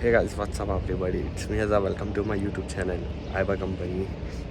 Hey guys, what's up everybody? It's me Azza. Welcome to my YouTube channel Aiba Company.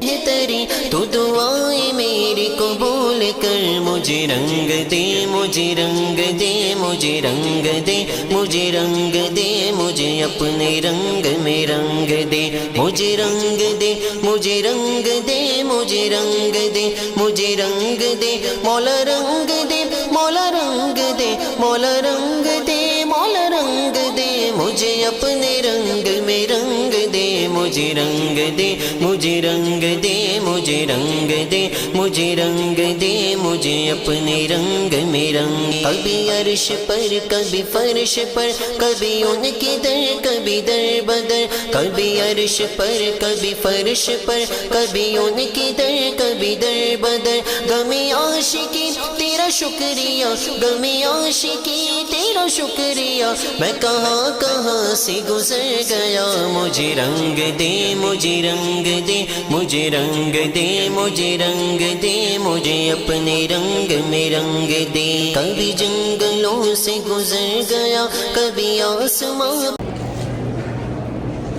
تری تو دعائیں میری قبول کر مجھے رنگ دے مجھے رنگ دے مجھے رنگ دے مجھے رنگ دے مجھے اپنے رنگ میں رنگ دے مجھے رنگ دے مجھے رنگ دے مجھے رنگ دے مجھے رنگ دے مولا رنگ دے مولا رنگ دے مولا رنگ دے مولا رنگ دے مجھے اپنے رنگ میں رنگ دے مجھے رنگ دے مجھے رنگ دے مجھے رنگ دے مجھے رنگ دے مجھے اپنے رنگ میں رنگ کبھی عرش پر کبھی فرش پر کبھی ان کی در کبھی در بدر کبھی عرش پر کبھی فرش پر کبھی ان کی در کبھی در بدر غمی عاشقی تیرا شکریہ غمی عاشقی تیرا شکریہ میں کہاں کہاں سے گزر گیا مجھے رنگ دے مجھے رنگ دے مجھے رنگ دے مجھے رنگ دے مجھے اپنے رنگ میں رنگ دے کبھی جنگلوں سے گزر گیا کبھی آسمان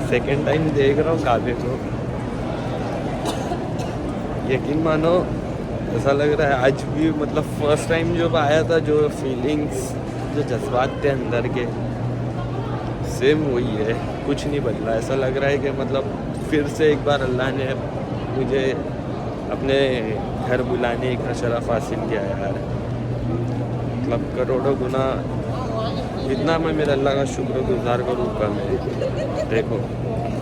سیکنڈ ٹائم دیکھ رہا ہوں کعبے کو. یقین مانو ایسا لگ رہا ہے آج بھی مطلب فرسٹ ٹائم جب آیا تھا جو فیلنگس جو جذبات تھے اندر کے سیم وہی ہے, کچھ نہیں بدلا. ایسا لگ رہا ہے کہ مطلب پھر سے ایک بار اللہ نے مجھے اپنے گھر بلانے کا شرف حاصل کیا ہے یار. مطلب کروڑوں گنا جتنا میں میرے اللہ کا شکر گزار کروں کم ہے. دیکھو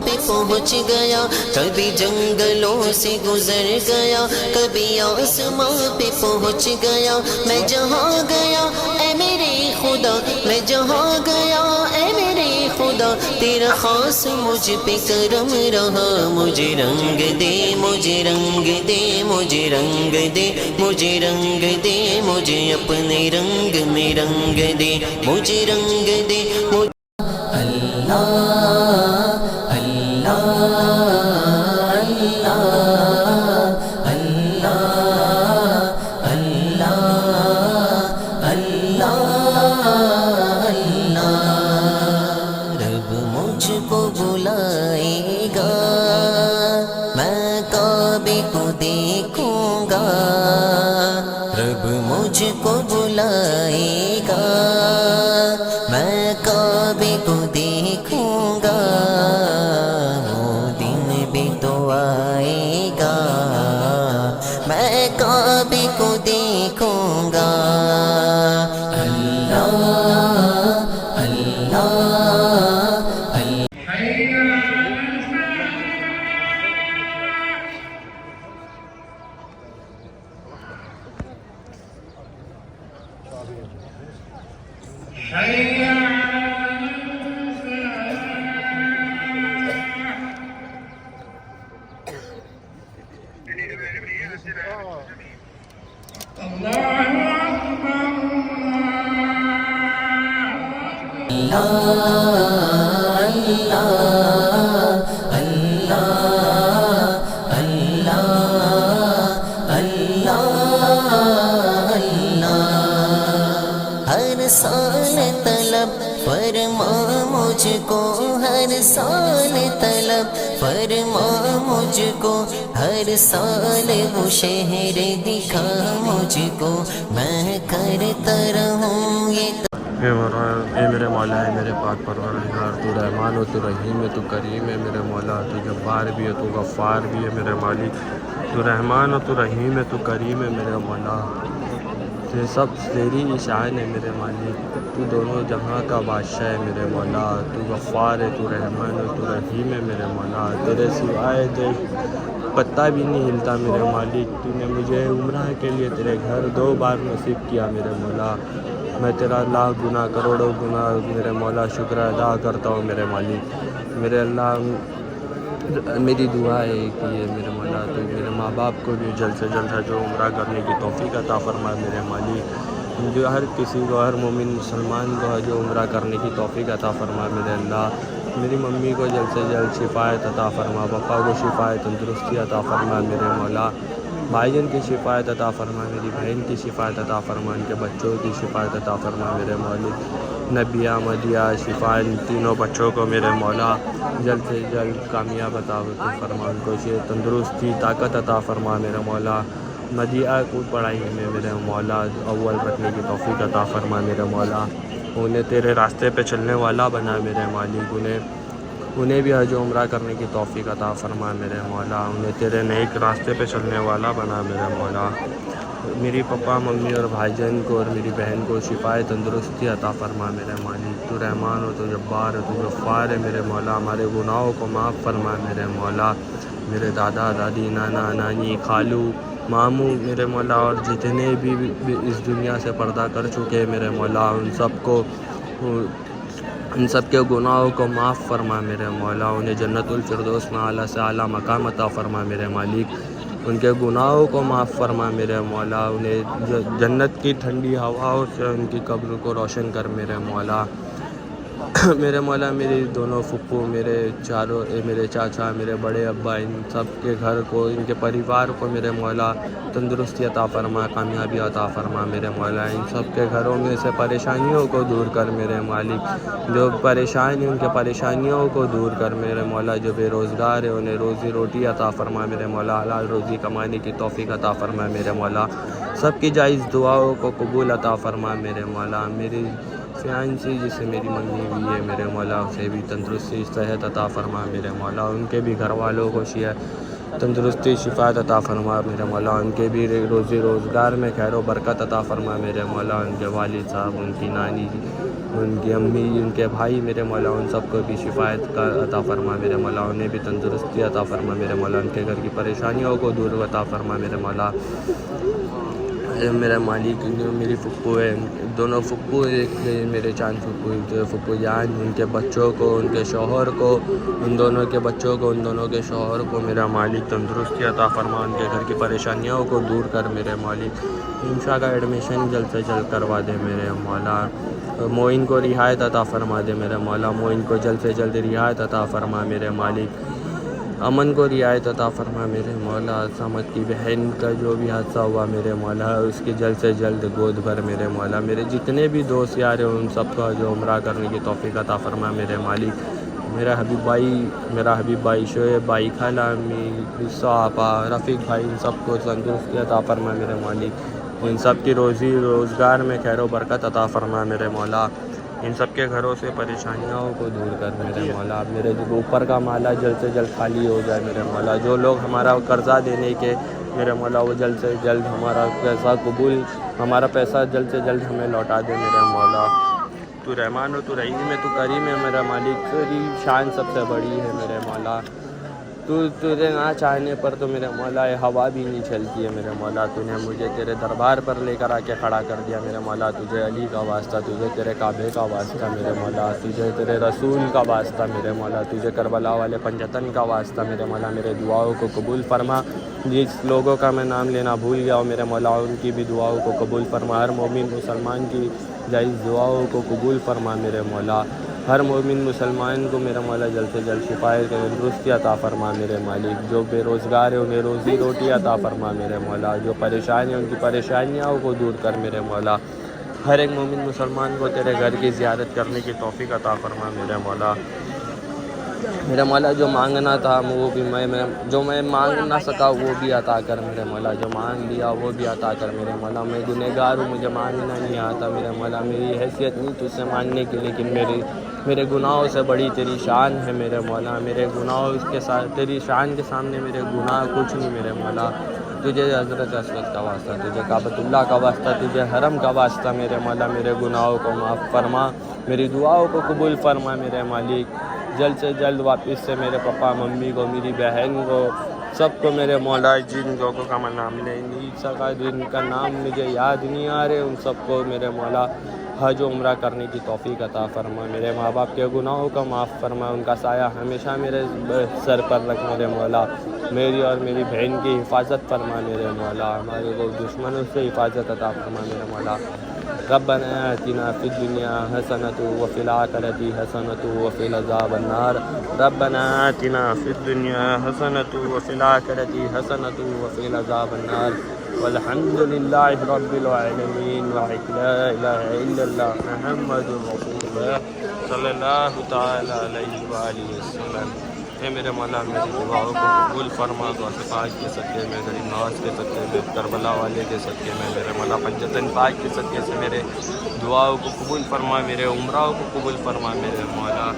پہنچ گیا کبھی جنگلوں سے گزر گیا کبھی آسمان پہ پہنچ گیا میں جہاں گیا اے میرے خدا میں جہاں گیا اے میرے خدا تیرا خاص مجھ پہ کرم رہا مجھے رنگ دے مجھے رنگ دے مجھے رنگ دے مجھے رنگ دے مجھے اپنے رنگ میں رنگ دے مجھے رنگ دے اللہ رب مجھ کو بلائے گا میں کعبے کو دیکھوں گا رب مجھ کو بلائے گا میں کعبے کو دیکھوں گا وہ دن بھی تو آئے گا میں کعبے کو دیکھوں گا. ہر سال طلب فرما مجھ کو ہر سال طلب فرما مجھ کو ہر سال وہ شہر دکھا مجھ کو میں کرتا رہوں یہ اے میرے مولا ہے میرے پاک پروردگار تو رحمان و تو رحیم ہے تو کریم ہے میرے مولا تو جبار بھی ہے تو غفار بھی ہے میرے مالک تو رحمان و تو رحیم ہے تو کریم ہے میرے مولا یہ سب تیری شان ہے میرے مالک تو دونوں جہاں کا بادشاہ ہے میرے مولا تو غفار ہے تو رحمان ہے تو رحیم ہے میرے مولا تیرے سوائے دیکھ پتہ بھی نہیں ہلتا میرے مالک تو نے مجھے عمرہ کے لیے تیرے گھر 2 بار نصیب کیا میرے مولا میں تیرا لاکھ گناہ کروڑوں گناہ میرے مولا شکر ادا کرتا ہوں میرے مالک میرے اللہ میری دعا ہے کہ یہ میرے مولا تو میرے ماں باپ کو بھی جلد سے جلد جو عمرہ کرنے کی توفیق عطا فرما میرے مالک جو ہر کسی کو ہر مومن مسلمان کو جو عمرہ کرنے کی توفیق عطا فرما میرے اللہ میری ممی کو جلد سے جلد شفایت عطا فرما پپا کو شفایت تندرستی عطا فرما میرے مولا بھائی جان کی شفایت عطا فرما میری بہن کی شفایت عطا فرما ان کے بچوں کی شفایت عطا فرما میرے مالک نبیہ مدیہ شفا ان تینوں بچوں کو میرے مولا جلد سے جلد کامیاب عطا فرما، ان کو تندرستی طاقت عطا فرما میرے مولا، مدیہ کو پڑھائی میں میرے مولا اول رکھنے کی توفیق عطا فرما میرے مولا، انہیں تیرے راستے پہ چلنے والا بنا میرے مالک، انہیں بھی حج و عمرہ کرنے کی توفیق عطا فرما میرے مولا، انہیں تیرے نیک راستے پہ چلنے والا بنا میرے مولا، میری پپا ممی اور بھائی جان کو اور میری بہن کو شفائے تندرستی عطا فرما میرے مالک، تو رحمان ہو، تو جبار ہے، تو غفار ہے میرے مولا، ہمارے گناہوں کو معاف فرما میرے مولا، میرے دادا دادی نانا نانی خالو ماموں میرے مولا اور جتنے بھی اس دنیا سے پردہ کر چکے میرے مولا، ان سب کے گناہوں کو معاف فرما میرے مولا، انہیں جنت الفردوس میں اعلیٰ سے اعلیٰ مقام عطا فرما میرے مالک، ان کے گناہوں کو معاف فرما میرے مولا، انہیں جنت کی ٹھنڈی ہواؤں سے ان کی قبر کو روشن کر میرے مولا، میرے مولا میری دونوں پھپھو میرے چاچا میرے بڑے ابا ان سب کے گھر کو ان کے پریوار کو میرے مولا تندرستی عطا فرما، کامیابی عطا فرما میرے مولا، ان سب کے گھروں میں سے پریشانیوں کو دور کر میرے مالک، جو پریشان ہیں ان کے پریشانیوں کو دور کر میرے مولا، جو بے روزگار ہے انہیں روزی روٹی عطا فرما میرے مولا، حلال روزی کمانے کی توفیق عطا فرما میرے مولا، سب کی جائز دعاؤں کو قبول عطا فرما میرے مولا، میری فیانسی جس سے میری منگنی ہوئی ہے میرے مولا اسے بھی تندرستی صحت عطا فرما میرے مولا، ان کے بھی گھر والوں کو تندرستی شفاعت عطا فرما میرے مولا، ان کے بھی روزی روزگار میں خیر و برکت عطا فرما میرے مولا، ان کے والد صاحب ان کی نانی ان کی امی ان کے بھائی میرے مولا ان سب کو بھی شفاعت کا عطا فرما میرے مولا، انہیں بھی تندرستی عطا فرما میرے مولا، ان کے گھر کی پریشانیوں کو دور عطا فرما میرے مولا، میرے مالک میری پھپھو ہے دونوں پھپھو ایک میرے چاند پھپھو جان ان کے بچوں کو ان کے شوہر کو ان دونوں کے بچوں کو ان دونوں کے شوہر کو میرا مالک تندرستی عطا فرما، ان کے گھر کی پریشانیوں کو دور کر میرے مالک، انشاء کا ایڈمیشن جلد سے جلد کروا دے میرے مولا، معین کو رعایت عطا فرما دے میرے مولا، معین کو جلد سے جلد رعایت عطا فرما میرے مالک، امن کو رعایت عطا فرما میرے مولا، سمت کی بہن کا جو بھی حادثہ ہوا میرے مولا اس کی جلد سے جلد گود بھر میرے مولا، میرے جتنے بھی دوست یار ہیں ان سب کا جو عمرہ کرنے کی توفیق عطا فرما میرے مالک، میرا حبیب بھائی شعیب بھائی خالہ امی صحابہ رفیق بھائی ان سب کو تندرستی عطا فرما میرے مالک، ان سب کی روزی روزگار میں خیر و برکت عطا فرما میرے مولا، ان سب کے گھروں سے پریشانیوں کو دور کر میرے مولا، میرے اوپر کا مالا جلد سے جلد خالی ہو جائے میرے مولا، جو لوگ ہمارا قرضہ دینے کے میرے مولا وہ جلد سے جلد ہمارا پیسہ جلد سے جلد ہمیں لوٹا دے میرے مولا، تو رحمان ہو تو رحیم ہے تو کریم ہے میرا مالک، تیری شان سب سے بڑی ہے میرے مولا، تجھے نہ چاہنے پر تو میرے مولا یہ ہوا بھی نہیں چلتی ہے میرے مولا، تو نے مجھے تیرے دربار پر لے کر آ کے کھڑا کر دیا میرے مولا، تجھے علی کا واسطہ، تجھے تیرے کعبے کا واسطہ میرے مولا، تجھے تیرے رسول کا واسطہ میرے مولا، تجھے کربلا والے پنجتن کا واسطہ میرے مولا، میرے دعاؤں کو قبول فرما، جس لوگوں کا میں نام لینا بھول گیا ہوں میرے مولا ان کی بھی دعاؤں کو قبول فرما، ہر مومن مسلمان کی جائز دعاؤں کو قبول فرما میرے مولا، ہر مومن مسلمان کو میرا مولا جلد سے جلد شفائے تندرستی عطا فرما میرے مالک، جو بے روزگار ہے انہیں روزی روٹی عطا فرما میرے مولا، جو پریشان ہیں ان کی پریشانیوں کو دور کر میرے مولا، ہر ایک مومن مسلمان کو تیرے گھر کی زیارت کرنے کی توفیق عطا فرما میرے مولا، میرے مولا جو مانگنا تھا وہ بھی جو میں مانگ نہ سکا وہ بھی عطا کر میرے مولا، جو مانگ لیا وہ بھی عطا کر میرے مولا، میں گنہگار ہوں مجھے مانگنا نہیں آتا میرے مولا، میری حیثیت نہیں تجھ سے مانگنے کی، لیکن میرے گناہوں سے بڑی تیری شان ہے میرے مولا، میرے گناہوں کے ساتھ تیری شان کے سامنے میرے گناہ کچھ نہیں میرے مولا، تجھے حضرت اسود کا واسطہ، تجھے کعبۃ اللہ کا واسطہ، تجھے حرم کا واسطہ میرے مولا، میرے گناہوں کو معاف فرما، میری دعاؤں کو قبول فرما میرے مالک، جلد سے جلد واپس سے میرے پپا ممی کو میری بہن کو سب کو میرے مولا، جن لوگوں کا میں نام لے نہیں سکا جن کا نام مجھے یاد نہیں آ رہے ان سب کو میرے مولا حج و عمرہ کرنے کی توفیق عطا فرما، میرے ماں باپ کے گناہوں کا معاف فرما، ان کا سایہ ہمیشہ میرے سر پر رکھ میرے مولا، میری اور میری بہن کی حفاظت فرما میرے مولا، ہمارے کو دشمنوں سے حفاظت عطا فرما میرے مولا، ربنا آتنا فی الدنیا حسنۃ وفی الآخرۃ حسنۃ وقنا عذاب النار، ربنا آتنا فی الدنیا حسنۃ وفی الآخرۃ حسنۃ وقنا عذاب النار، والحمد للہ رب العالمین، لا الہ الا اللہ محمد رسول صلی اللہ تعالیٰ علیہ وآلہ وسلم۔ اے میرے مولا میری دعاؤں کو قبول فرما، غوث پاک کے صدقے میں، غریب نواز کے صدقے میں، کربلا والے کے صدقے میں، میرے مولا پنجتن پاک کے صدقے سے میرے دعاؤں کو قبول فرما، میرے عمراؤں کو قبول فرما میرے مولا۔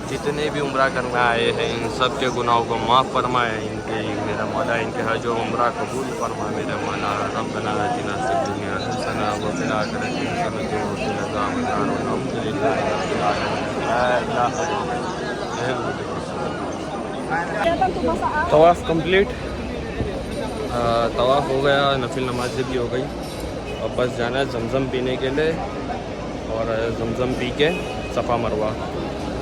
جتنے بھی عمرہ کرنے آئے ہیں ان سب کے گناہوں کو معاف فرمائے، ان کے میرا مولا ان کے حج و عمرہ قبول فرما میرے مولا۔ ربنا آتنا فی الدنیا حسنہ وفی الآخرۃ حسنہ وقنا عذاب النار۔ الحمد للہ رب العالمین، لا الہ الا اللہ۔ طواف کمپلیٹ، طواف ہو گیا، نفل نمازیں بھی ہو گئی، اور بس جانا ہے زمزم پینے کے لیے، اور زمزم پی کے صفا مروہ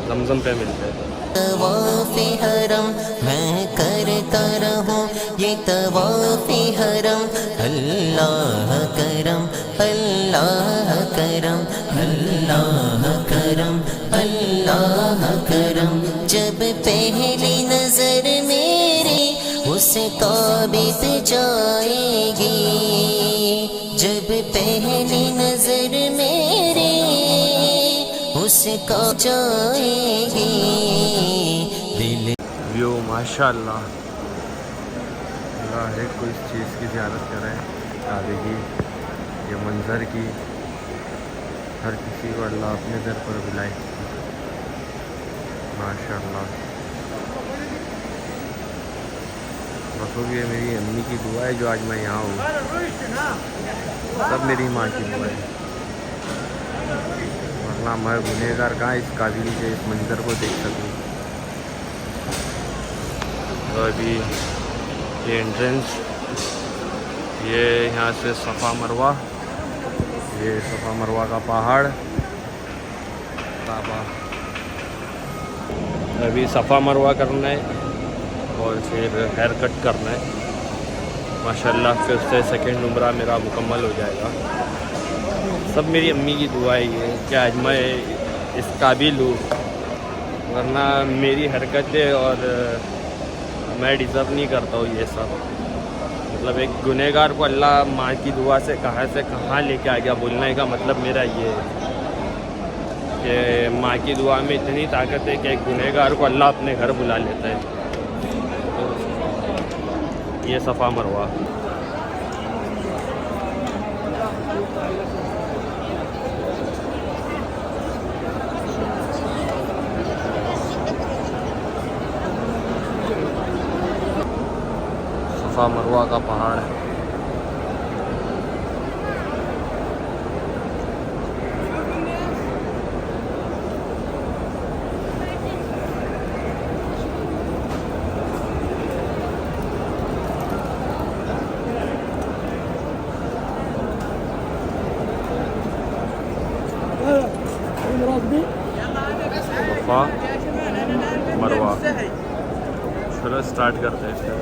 زمزم پہ ملتے ہیں۔ طواف حرم میں کرتا رہوں، یہ طواف حرم، اللہ کرم اللہ کرم اللہ کرم اللہ کرم۔ جب پہلی نظر میری اس کعبے پہ جائے گی، جب پہلی نظر میری اس کا جائے گی دل۔ ویو ماشاء اللہ، اللہ ہے کوئی اس چیز کی زیارت کرے کعبے کی، یہ منظر کی، ہر کسی کو اللہ اپنے در پر بلائے ماشاء اللہ۔ بس یہ میری امی کی دعا ہے جو آج میں یہاں ہوں، سب میری ماں کی دعا ہے، ورنہ میں گنہگار کہاں اس قابل سے اس منظر کو دیکھ سکوں۔ تو ابھی یہ انٹرنس، یہ یہاں سے صفا مروہ، یہ صفا مروہ کا پہاڑ کعبہ۔ ابھی صفا مروہ کرنا ہے اور پھر ہیئر کٹ کرنا ہے ماشاءاللہ، پھر اس سے سیکنڈ عمرہ میرا مکمل ہو جائے گا۔ سب میری امی کی دعا ہے یہ کہ آج میں اس قابل ہوں، ورنہ میری حرکتیں اور میں ڈیزرو نہیں کرتا ہوں یہ سب۔ مطلب ایک گنہگار کو اللہ ماں کی دعا سے کہاں لے کے آ گیا، بولنے کا مطلب میرا یہ ہے کہ ماں کی دعا میں اتنی طاقت ہے کہ ایک گنہگار کو اللہ اپنے گھر بلا لیتا ہے۔ تو یہ صفا مروہ، صفا مروہ کا پہاڑ ہے۔ صفا مروہ، چلو اسٹارٹ کرتے ہیں۔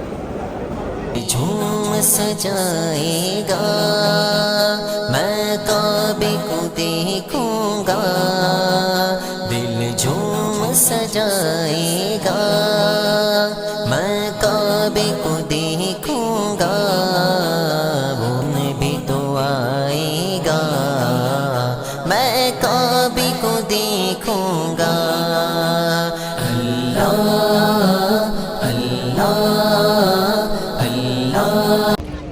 جھوم سجائے گا میں کعبے کو دیکھوں گا، دل جھوم سجائے گا میں کعبے کو دیکھوں گا، ان بھی تو آئے گا میں کعبے کو دیکھوں گا۔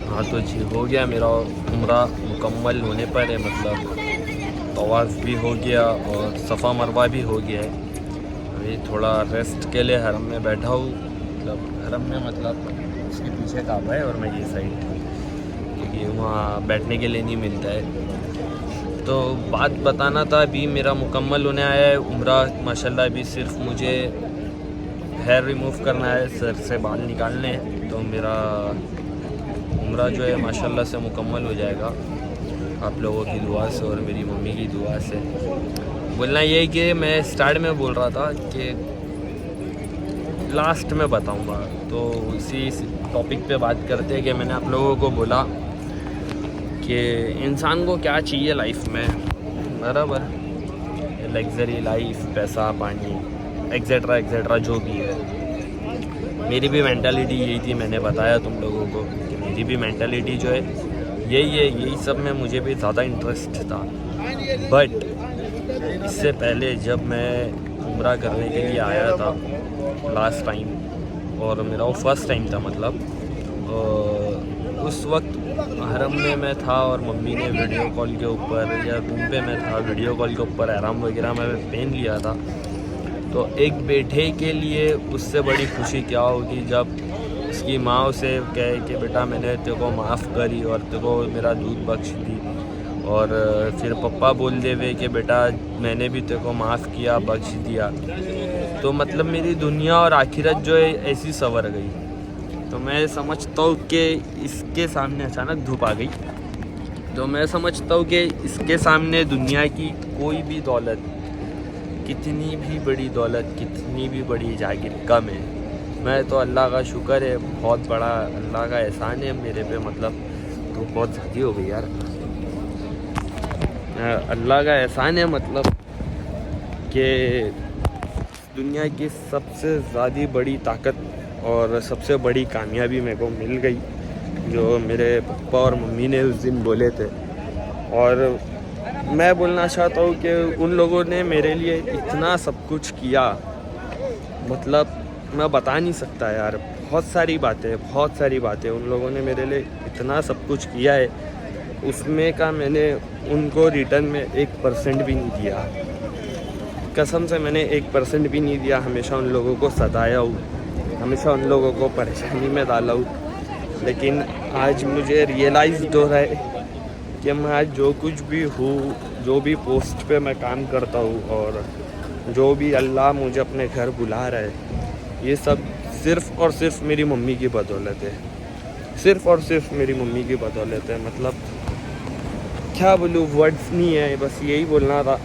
ہاں تو جی ہو گیا میرا عمرہ مکمل ہونے پر ہے، مطلب طواف بھی ہو گیا اور صفا مروہ بھی ہو گیا ہے۔ ابھی تھوڑا ریسٹ کے لیے حرم میں بیٹھا ہوں، مطلب حرم میں مطلب اس کے پیچھے کعبہ ہے اور میں یہ سائڈ، کیونکہ وہاں بیٹھنے کے لیے نہیں ملتا ہے۔ تو بات بتانا تھا، ابھی میرا مکمل ہونے آیا ہے عمرہ ماشاءاللہ۔ ابھی صرف مجھے ہیئر ریموو کرنا ہے، سر سے بال نکالنے ہیں، تو میرا عمرہ جو ہے ماشاءاللہ سے مکمل ہو جائے گا آپ لوگوں کی دعا سے اور میری ممی کی دعا سے۔ بولنا یہ کہ میں اسٹارٹ میں بول رہا تھا کہ لاسٹ میں بتاؤں گا، تو اسی ٹاپک پہ بات کرتے ہیں کہ میں نے آپ لوگوں کو بولا کہ انسان کو کیا چاہیے لائف میں، برابر، لگژری لائف، پیسہ پانی ایکسیٹرا ایکسیٹرا جو بھی ہے۔ میری بھی مینٹیلٹی یہی تھی، میں نے بتایا تم لوگوں کو کہ میری بھی مینٹیلٹی جو ہے یہی ہے، یہی سب میں مجھے بھی زیادہ انٹرسٹ تھا۔ بٹ اس سے پہلے جب میں عمرہ کرنے کے لیے آیا تھا لاسٹ ٹائم، اور میرا وہ فرسٹ ٹائم تھا، مطلب اس وقت حرم میں تھا اور ممی نے ویڈیو کال کے اوپر یا روم پہ میں تھا، ویڈیو کال کے اوپر احرام وغیرہ میں پہن لیا تھا. تو ایک بیٹے کے لیے اس سے بڑی خوشی کیا ہوگی جب اس کی ماں اسے کہے کہ بیٹا میں نے تیرے کو معاف کری اور تیرے کو میرا دودھ بخش دی، اور پھر پپا بول دے ہوئے کہ بیٹا میں نے بھی تیرے کو معاف کیا، بخش دیا. تو مطلب میری دنیا اور آخرت جو ہے ایسی سنور گئی. تو میں سمجھتا ہوں کہ اس کے سامنے اچانک دھوپ آ گئی، تو میں سمجھتا ہوں کہ اس کے سامنے دنیا کی کوئی بھی دولت، کتنی بھی بڑی دولت، کتنی بھی بڑی جاگیر کم ہے. میں تو اللہ کا شکر ہے، بہت بڑا اللہ کا احسان ہے میرے پہ. مطلب تو بہت زیادہ ہو گئی یار. اللہ کا احسان ہے مطلب کہ دنیا کی سب سے زیادہ بڑی طاقت اور سب سے بڑی کامیابی میرے کو مل گئی، جو میرے پپا اور ممی نے اس دن بولے تھے. اور میں بولنا چاہتا ہوں کہ ان لوگوں نے میرے لیے اتنا سب کچھ کیا، مطلب میں بتا نہیں سکتا یار. بہت ساری باتیں ان لوگوں نے میرے لیے اتنا سب کچھ کیا ہے. اس میں کا میں نے ان کو ریٹرن میں 1% بھی نہیں دیا، قسم سے میں نے 1% بھی نہیں دیا. ہمیشہ ان لوگوں کو ستایا ہوں، ہمیشہ ان لوگوں کو پریشانی میں ڈالا ہوں. لیکن آج مجھے ریئلائزڈ ہو رہا ہے کہ میں آج جو کچھ بھی ہوں، جو بھی پوسٹ پہ میں کام کرتا ہوں، اور جو بھی اللہ مجھے اپنے گھر بلا رہا ہے، یہ سب صرف اور صرف میری ممی کی بدولت ہے. صرف اور صرف میری ممی کی بدولت ہے. مطلب کیا بولوں، ورڈز نہیں ہے. بس یہی بولنا تھا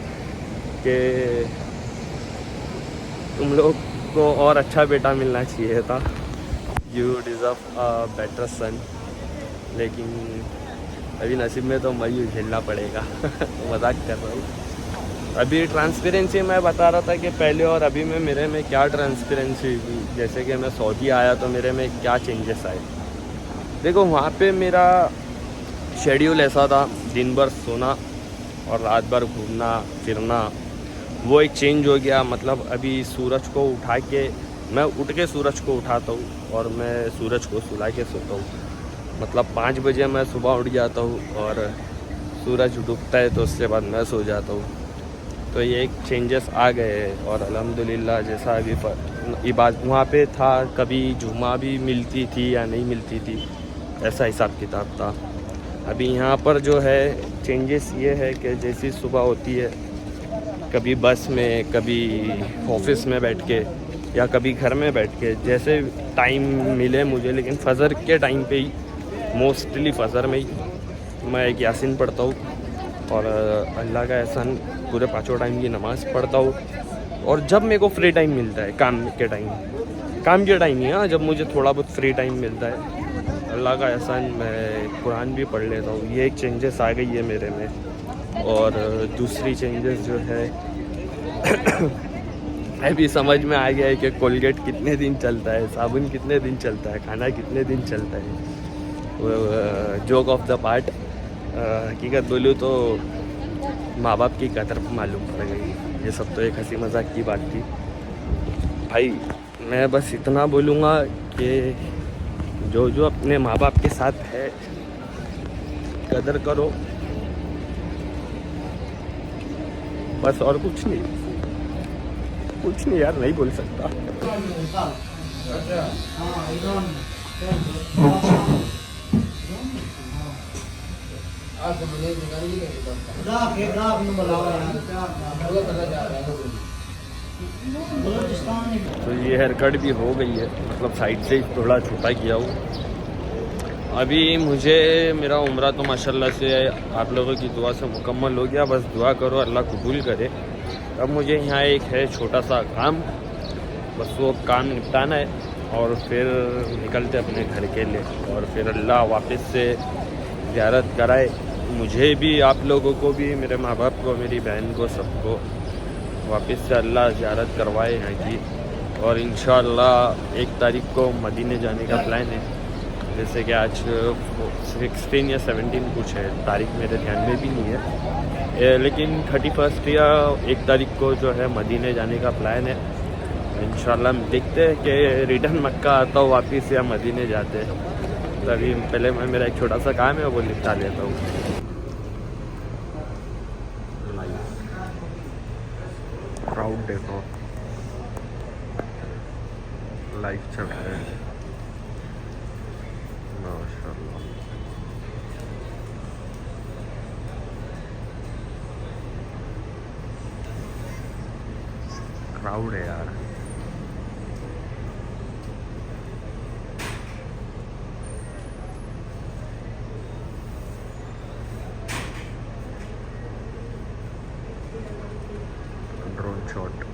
کہ تم لوگ کو اور اچھا بیٹا ملنا چاہیے تھا. یو ڈیزرو اے بیٹر سن. لیکن ابھی نصیب میں تو میں جھیلنا پڑے گا. مذاق کر رہا ہوں. ابھی ٹرانسپیرنسی میں بتا رہا تھا کہ پہلے اور ابھی میں میرے میں کیا ٹرانسپیرنسی ہوئی. جیسے کہ میں سعودی آیا تو میرے میں کیا چینجز آئے. دیکھو وہاں پہ میرا شیڈیول ایسا تھا، دن بھر سونا اور رات بھر گھومنا پھرنا. وہ ایک چینج ہو گیا. مطلب ابھی سورج کو اٹھا کے میں اٹھ کے سورج کو اٹھاتا ہوں اور میں سورج کو سلا کے سوتا ہوں. مطلب 5 بجے میں صبح اٹھ جاتا ہوں اور سورج ڈوبتا ہے تو اس کے بعد میں سو جاتا ہوں. تو یہ ایک چینجز آ گئے ہیں. اور الحمدللہ جیسا ابھی عبادت وہاں پہ تھا، کبھی جمعہ بھی ملتی تھی یا نہیں ملتی تھی، ایسا حساب کتاب تھا. ابھی یہاں پر جو ہے چینجز یہ ہے کہ جیسی صبح ہوتی ہے، کبھی بس میں، کبھی آفس میں بیٹھ کے، یا کبھی گھر میں بیٹھ کے، جیسے ٹائم ملے مجھے. لیکن فجر کے ٹائم پہ ہی، موسٹلی فجر میں ہی میں ایک یاسین پڑھتا ہوں اور اللہ کا احسان پورے 5 ٹائم کی نماز پڑھتا ہوں. اور جب میرے کو فری ٹائم ملتا ہے، کام کے ٹائم ہی، ہاں، جب مجھے تھوڑا بہت فری ٹائم ملتا ہے، اللہ کا احسان میں قرآن بھی پڑھ لیتا ہوں. یہ ایک چینجز آ گئی ہے میرے میں. اور دوسری چینجز جو ہے ابھی سمجھ میں آ گیا ہے کہ کولگیٹ کتنے دن چلتا ہے، صابن کتنے دن چلتا ہے، کھانا کتنے دن چلتا ہے. جوک آف دا پارٹ، حقیقت بولوں تو ماں باپ کی قدر معلوم پڑ گئی. یہ سب تو ایک ہنسی مذاق کی بات تھی. بھائی میں بس اتنا بولوں گا کہ جو اپنے ماں باپ کے ساتھ ہے قدر کرو، بس. اور کچھ نہیں یار، نہیں بول سکتا. تو یہ ہیئر کٹ بھی ہو گئی ہے، مطلب سائڈ سے تھوڑا چھوٹا کیا ہوں. ابھی مجھے میرا عمرہ تو ماشاءاللہ سے آپ لوگوں کی دعا سے مکمل ہو گیا. بس دعا کرو اللہ قبول کرے. اب مجھے یہاں ایک ہے چھوٹا سا کام، بس وہ کام نپٹانا ہے اور پھر نکلتے اپنے گھر کے لیے. اور پھر اللہ واپس سے زیارت کرائے مجھے بھی، آپ لوگوں کو بھی، میرے ماں باپ کو، میری بہن کو، سب کو واپس سے اللہ زیارت کروائے یہاں کی. اور انشاءاللہ 1 تاریخ کو مدینے جانے کا پلان ہے. جیسے کہ آج 16 یا 17 کچھ ہے، تاریخ میرے دھیان میں بھی نہیں ہے. لیکن 31 یا 1 تاریخ کو جو ہے مدینے جانے کا پلان ہے. انشاءاللہ دیکھتے ہیں کہ ریٹرن مکہ آتا ہوں واپس یا مدینے جاتے ہیں. تبھی پہلے میرا ایک چھوٹا سا کام ہے وہ نپٹا لیتا ہوں. کراؤڈ دیکھو لائف چل رہا ہے ماشاء اللہ. کراؤڈ ہے یار. Drone shot